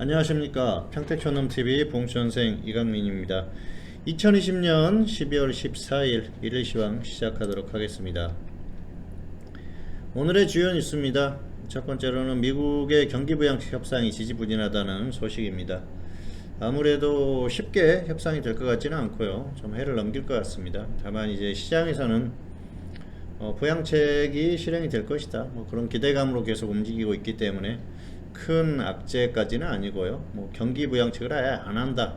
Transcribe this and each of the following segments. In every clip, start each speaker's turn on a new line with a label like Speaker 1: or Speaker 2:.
Speaker 1: 안녕하십니까. 평택촌놈TV 봉천생 이강민입니다. 2020년 12월 14일 일일 시황 시작하도록 하겠습니다. 오늘의 주요 뉴스입니다. 첫 번째로는 미국의 경기부양책 협상이 지지부진하다는 소식입니다. 아무래도 쉽게 협상이 될 것 같지는 않고요. 좀 해를 넘길 것 같습니다. 다만 이제 시장에서는 부양책이 실행이 될 것이다, 그런 기대감으로 계속 움직이고 있기 때문에 큰 악재까지는 아니고요. 경기 부양책을 아예 안 한다,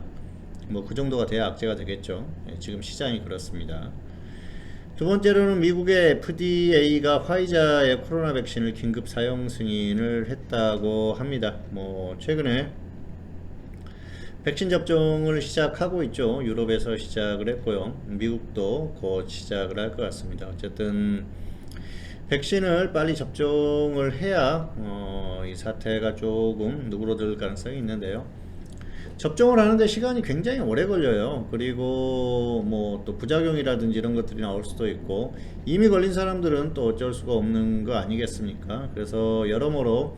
Speaker 1: 그 정도가 돼야 악재가 되겠죠. 지금 시장이 그렇습니다. 두 번째로는 미국의 FDA가 화이자의 코로나 백신을 긴급 사용 승인을 했다고 합니다. 최근에 백신 접종을 시작하고 있죠. 유럽에서 시작을 했고요. 미국도 곧 시작을 할 것 같습니다. 어쨌든 백신을 빨리 접종을 해야 이 사태가 조금 누그러들 가능성이 있는데요. 접종을 하는데 시간이 굉장히 오래 걸려요. 그리고 또 부작용이라든지 이런 것들이 나올 수도 있고, 이미 걸린 사람들은 또 어쩔 수가 없는 거 아니겠습니까? 그래서 여러모로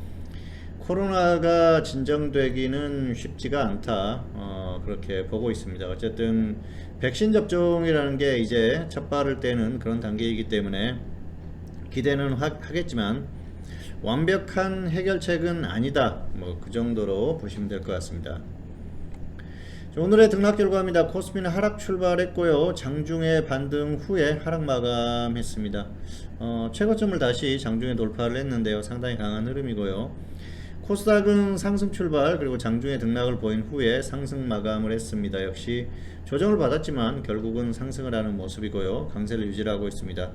Speaker 1: 코로나가 진정되기는 쉽지가 않다, 그렇게 보고 있습니다. 어쨌든 백신 접종이라는 게 이제 첫 발을 떼는 그런 단계이기 때문에 기대는 하겠지만 완벽한 해결책은 아니다, 그 정도로 보시면 될 것 같습니다. 오늘의 등락 결과입니다. 코스피는 하락 출발했고요. 장중에 반등 후에 하락 마감했습니다. 최고점을 다시 장중에 돌파를 했는데요. 상당히 강한 흐름이고요. 코스닥은 상승 출발, 그리고 장중에 등락을 보인 후에 상승 마감을 했습니다. 역시 조정을 받았지만 결국은 상승을 하는 모습이고요. 강세를 유지하고 있습니다.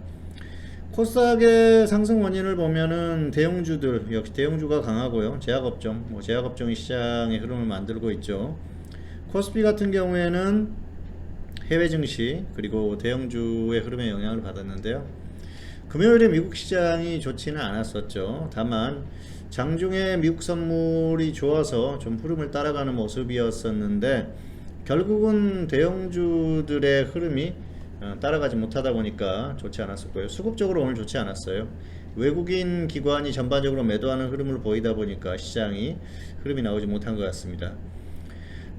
Speaker 1: 코스닥의 상승 원인을 보면은 대형주들, 역시 대형주가 강하고요. 제약업종, 제약업종이 시장의 흐름을 만들고 있죠. 코스피 같은 경우에는 해외 증시 그리고 대형주의 흐름에 영향을 받았는데요. 금요일에 미국 시장이 좋지는 않았었죠. 다만 장중에 미국 선물이 좋아서 좀 흐름을 따라가는 모습이었었는데, 결국은 대형주들의 흐름이 따라가지 못하다 보니까 좋지 않았었고요. 수급적으로 오늘 좋지 않았어요. 외국인 기관이 전반적으로 매도하는 흐름을 보이다 보니까 시장이 흐름이 나오지 못한 것 같습니다.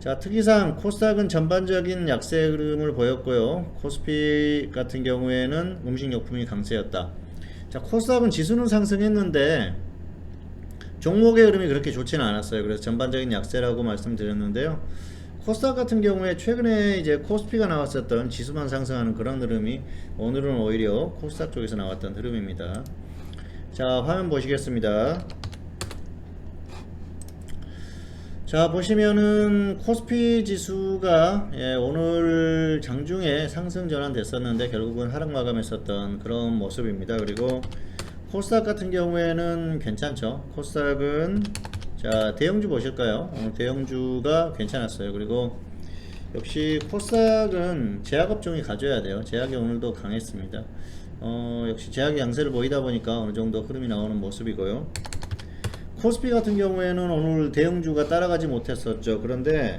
Speaker 1: 자, 특이상 코스닥은 전반적인 약세 흐름을 보였고요. 코스피 같은 경우에는 음식료품이 강세였다. 자, 코스닥은 지수는 상승했는데 종목의 흐름이 그렇게 좋지는 않았어요. 그래서 전반적인 약세라고 말씀드렸는데요. 코스닥 같은 경우에 최근에 이제 코스피가 나왔었던 지수만 상승하는 그런 흐름이 오늘은 오히려 코스닥 쪽에서 나왔던 흐름입니다. 자, 화면 보시겠습니다. 자, 보시면은 코스피 지수가 오늘 장중에 상승 전환됐었는데 결국은 하락 마감했었던 그런 모습입니다. 그리고 코스닥 같은 경우에는 괜찮죠. 코스닥은 자, 대형주 보실까요? 대형주가 괜찮았어요. 그리고 역시 코스닥은 제약업종이 가져야 돼요. 제약이 오늘도 강했습니다. 역시 제약이 양세를 보이다 보니까 어느 정도 흐름이 나오는 모습이고요. 코스피 같은 경우에는 오늘 대형주가 따라가지 못했었죠. 그런데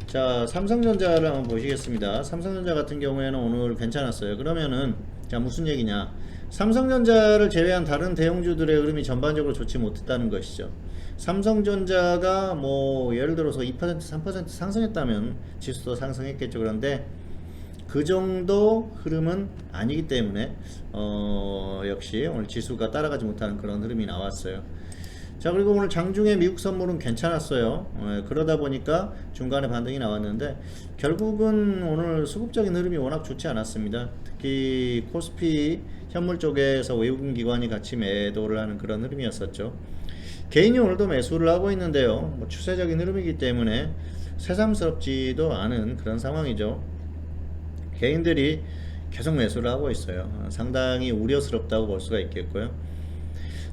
Speaker 1: 자, 삼성전자를 한번 보시겠습니다. 삼성전자 같은 경우에는 오늘 괜찮았어요. 그러면은 자, 무슨 얘기냐? 삼성전자를 제외한 다른 대형주들의 흐름이 전반적으로 좋지 못했다는 것이죠. 삼성전자가 예를 들어서 2% 3% 상승했다면 지수도 상승했겠죠. 그런데 그 정도 흐름은 아니기 때문에 역시 오늘 지수가 따라가지 못하는 그런 흐름이 나왔어요. 자, 그리고 오늘 장중에 미국 선물은 괜찮았어요. 그러다 보니까 중간에 반등이 나왔는데 결국은 오늘 수급적인 흐름이 워낙 좋지 않았습니다. 특히 코스피 현물 쪽에서 외국인 기관이 같이 매도를 하는 그런 흐름이었었죠. 개인이 오늘도 매수를 하고 있는데요. 추세적인 흐름이기 때문에 새삼스럽지도 않은 그런 상황이죠. 개인들이 계속 매수를 하고 있어요. 상당히 우려스럽다고 볼 수가 있겠고요.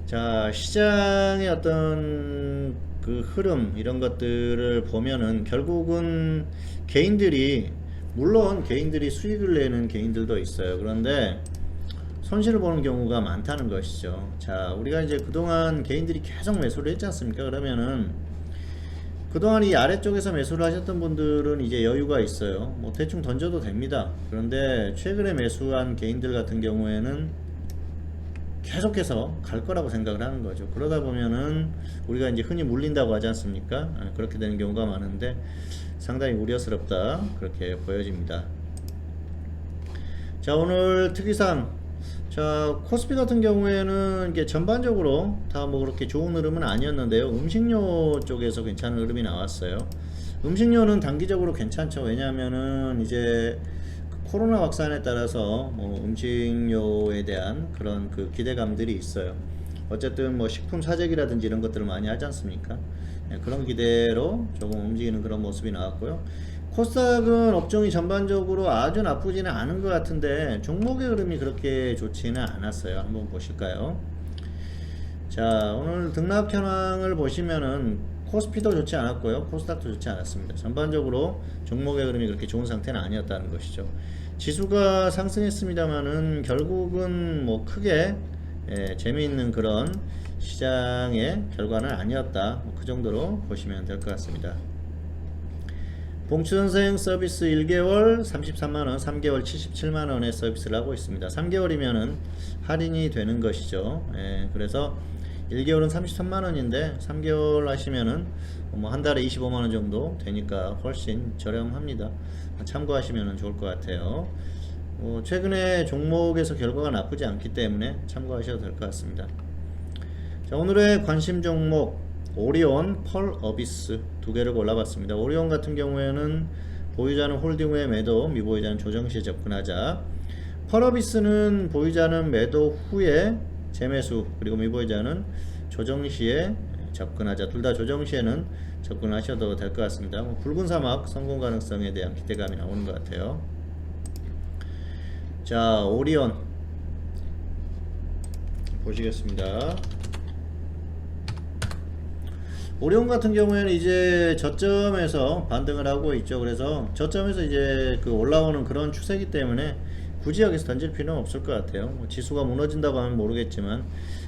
Speaker 1: 자, 시장의 어떤 그 흐름, 이런 것들을 보면은 결국은 개인들이, 물론 개인들이 수익을 내는 개인들도 있어요. 그런데 손실을 보는 경우가 많다는 것이죠. 자, 우리가 이제 그동안 개인들이 계속 매수를 했지 않습니까? 그러면은 그동안 이 아래쪽에서 매수를 하셨던 분들은 이제 여유가 있어요. 대충 던져도 됩니다. 그런데 최근에 매수한 개인들 같은 경우에는 계속해서 갈 거라고 생각을 하는 거죠. 그러다 보면은 우리가 이제 흔히 물린다고 하지 않습니까? 그렇게 되는 경우가 많은데 상당히 우려스럽다 그렇게 보여집니다. 자, 오늘 특이사항, 자, 코스피 같은 경우에는 이게 전반적으로 다 뭐 그렇게 좋은 흐름은 아니었는데요. 음식료 쪽에서 괜찮은 흐름이 나왔어요. 음식료는 단기적으로 괜찮죠. 왜냐하면은 이제 코로나 확산에 따라서 뭐 음식료에 대한 그런 그 기대감들이 있어요. 어쨌든 뭐 식품 사재기라든지 이런 것들을 많이 하지 않습니까? 그런 기대로 조금 움직이는 그런 모습이 나왔고요. 코스닥은 업종이 전반적으로 아주 나쁘지는 않은 것 같은데 종목의 흐름이 그렇게 좋지는 않았어요. 한번 보실까요? 자, 오늘 등락 현황을 보시면은 코스피도 좋지 않았고요. 코스닥도 좋지 않았습니다. 전반적으로 종목의 흐름이 그렇게 좋은 상태는 아니었다는 것이죠. 지수가 상승했습니다만은 결국은 뭐 크게 재미있는 그런 시장의 결과는 아니었다. 그 정도로 보시면 될 것 같습니다. 봉추선생 서비스 1개월 33만원, 3개월 77만원의 서비스를 하고 있습니다. 3개월이면은 할인이 되는 것이죠. 그래서 1개월은 33만원인데 3개월 하시면은 뭐 한 달에 25만원 정도 되니까 훨씬 저렴합니다. 참고하시면 좋을 것 같아요. 최근에 종목에서 결과가 나쁘지 않기 때문에 참고하셔도 될 것 같습니다. 자, 오늘의 관심 종목 오리온, 펄 어비스 두 개를 골라봤습니다. 오리온 같은 경우에는 보유자는 홀딩 후에 매도, 미보유자는 조정 시에 접근하자. 펄 어비스는 보유자는 매도 후에 재매수, 그리고 미보유자는 조정 시에 접근하자. 둘 다 조정 시에는 접근하셔도 될 것 같습니다. 붉은 사막 성공 가능성에 대한 기대감이 나오는 것 같아요. 자, 오리온 보시겠습니다. 오리온 같은 경우에는 이제 저점에서 반등을 하고 있죠. 그래서 저점에서 이제 그 올라오는 그런 추세이기 때문에 굳이 여기서 던질 필요는 없을 것 같아요. 지수가 무너진다고 하면 모르겠지만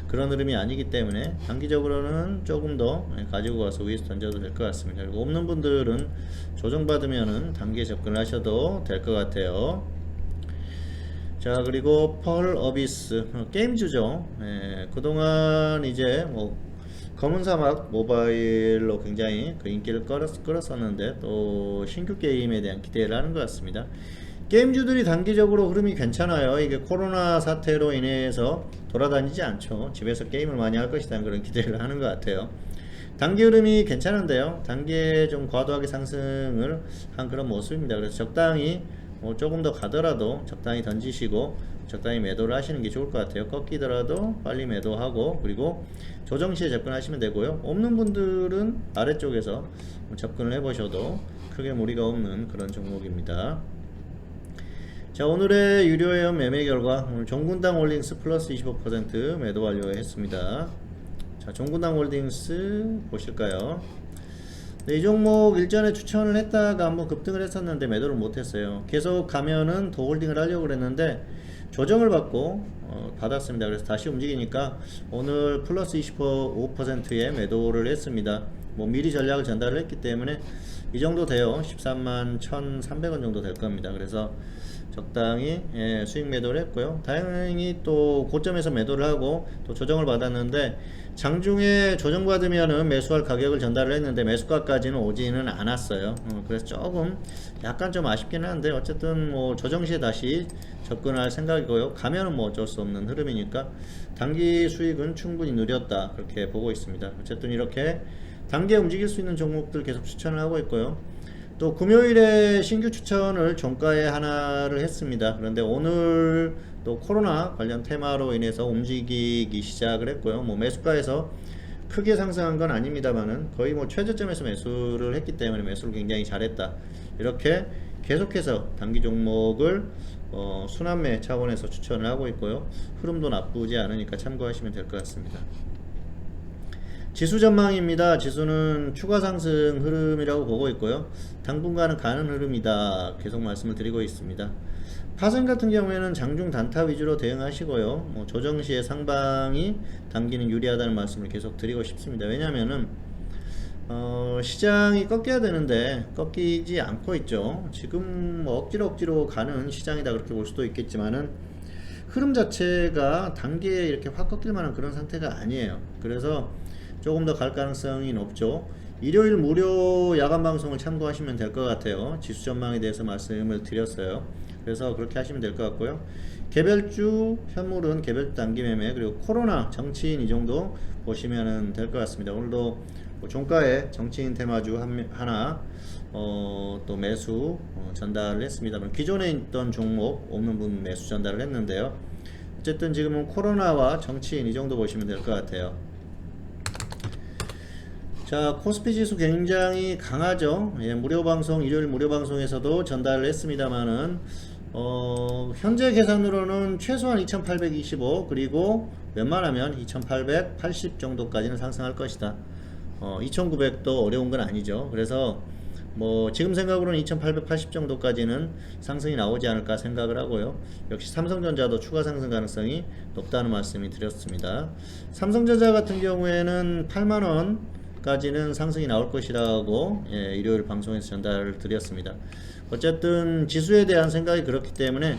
Speaker 1: 그런 흐름이 아니기 때문에 단기적으로는 조금 더 가지고 가서 위에서 던져도 될 것 같습니다. 그리고 없는 분들은 조정받으면은 단기에 접근을 하셔도 될 것 같아요. 자, 그리고 펄 어비스 게임주죠. 그동안 이제 뭐 검은 사막 모바일로 굉장히 그 인기를 끌었었는데 또 신규 게임에 대한 기대를 하는 것 같습니다. 게임주들이 단기적으로 흐름이 괜찮아요. 이게 코로나 사태로 인해서 돌아다니지 않죠. 집에서 게임을 많이 할 것이라는 그런 기대를 하는 것 같아요. 단기 흐름이 괜찮은데요. 단기에 좀 과도하게 상승을 한 그런 모습입니다. 그래서 적당히 뭐 조금 더 가더라도 적당히 던지시고 적당히 매도를 하시는 게 좋을 것 같아요. 꺾이더라도 빨리 매도하고 그리고 조정 시에 접근하시면 되고요. 없는 분들은 아래쪽에서 접근을 해 보셔도 크게 무리가 없는 그런 종목입니다. 자, 오늘의 유료회원 매매 결과 오늘 종군당 홀딩스 플러스 25% 매도 완료했습니다. 자, 종군당 홀딩스 보실까요? 네, 이 종목 일전에 추천을 했다가 한번 급등을 했었는데 매도를 못했어요. 계속 가면은 더 홀딩을 하려고 그랬는데 조정을 받고 받았습니다. 그래서 다시 움직이니까 오늘 플러스 25%의 매도를 했습니다. 뭐 미리 전략을 전달을 했기 때문에 이 정도 돼요. 13만 1,300원 정도 될 겁니다. 그래서 적당히 수익 매도를 했고요. 다행히 또 고점에서 매도를 하고 또 조정을 받았는데 장중에 조정받으면은 매수할 가격을 전달을 했는데 매수가까지는 오지는 않았어요. 그래서 조금 약간 좀 아쉽긴 한데 어쨌든 뭐 조정 시에 다시 접근할 생각이고요. 가면은 뭐 어쩔 수 없는 흐름이니까 단기 수익은 충분히 누렸다 그렇게 보고 있습니다. 어쨌든 이렇게 단기에 움직일 수 있는 종목들 계속 추천을 하고 있고요. 또 금요일에 신규 추천을 종가에 하나를 했습니다. 그런데 오늘 또 코로나 관련 테마로 인해서 움직이기 시작을 했고요. 뭐 매수가에서 크게 상승한 건 아닙니다만은 거의 뭐 최저점에서 매수를 했기 때문에 매수를 굉장히 잘했다. 이렇게 계속해서 단기 종목을 순환매 차원에서 추천을 하고 있고요. 흐름도 나쁘지 않으니까 참고하시면 될 것 같습니다. 지수 전망입니다. 지수는 추가 상승 흐름이라고 보고 있고요. 당분간은 가는 흐름이다. 계속 말씀을 드리고 있습니다. 파생 같은 경우에는 장중 단타 위주로 대응하시고요. 뭐 조정 시에 상방이 단기는 유리하다는 말씀을 계속 드리고 싶습니다. 왜냐하면은 시장이 꺾여야 되는데 꺾이지 않고 있죠. 지금 뭐 억지로 가는 시장이다 그렇게 볼 수도 있겠지만은 흐름 자체가 단기에 이렇게 확 꺾일 만한 그런 상태가 아니에요. 그래서 조금 더 갈 가능성이 높죠. 일요일 무료 야간 방송을 참고하시면 될 것 같아요. 지수 전망에 대해서 말씀을 드렸어요. 그래서 그렇게 하시면 될 것 같고요. 개별주 현물은 개별주 단기 매매, 그리고 코로나, 정치인 이 정도 보시면 될 것 같습니다. 오늘도 뭐 종가에 정치인 테마주 하나 또 매수 전달을 했습니다. 기존에 있던 종목 없는 분 매수 전달을 했는데요. 어쨌든 지금은 코로나와 정치인 이 정도 보시면 될 것 같아요. 자, 코스피 지수 굉장히 강하죠. 예, 무료 방송, 일요일 무료 방송에서도 전달을 했습니다만은 현재 계산으로는 최소한 2825, 그리고 웬만하면 2880 정도까지는 상승할 것이다. 2900도 어려운 건 아니죠. 그래서 뭐 지금 생각으로는 2880 정도까지는 상승이 나오지 않을까 생각을 하고요. 역시 삼성전자도 추가 상승 가능성이 높다는 말씀이 드렸습니다. 삼성전자 같은 경우에는 8만원 까지는 상승이 나올 것이라고 일요일 방송에서 전달을 드렸습니다. 어쨌든 지수에 대한 생각이 그렇기 때문에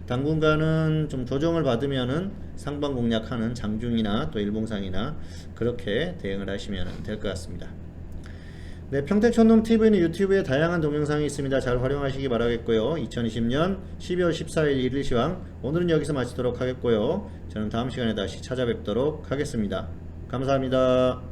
Speaker 1: 당분간은 좀 조정을 받으면은 상방 공략하는 장중이나 또 일봉상이나 그렇게 대응을 하시면 될 것 같습니다. 네, 평택촌놈TV는 유튜브에 다양한 동영상이 있습니다. 잘 활용하시기 바라겠고요. 2020년 12월 14일 1일 시황 오늘은 여기서 마치도록 하겠고요. 저는 다음 시간에 다시 찾아뵙도록 하겠습니다. 감사합니다.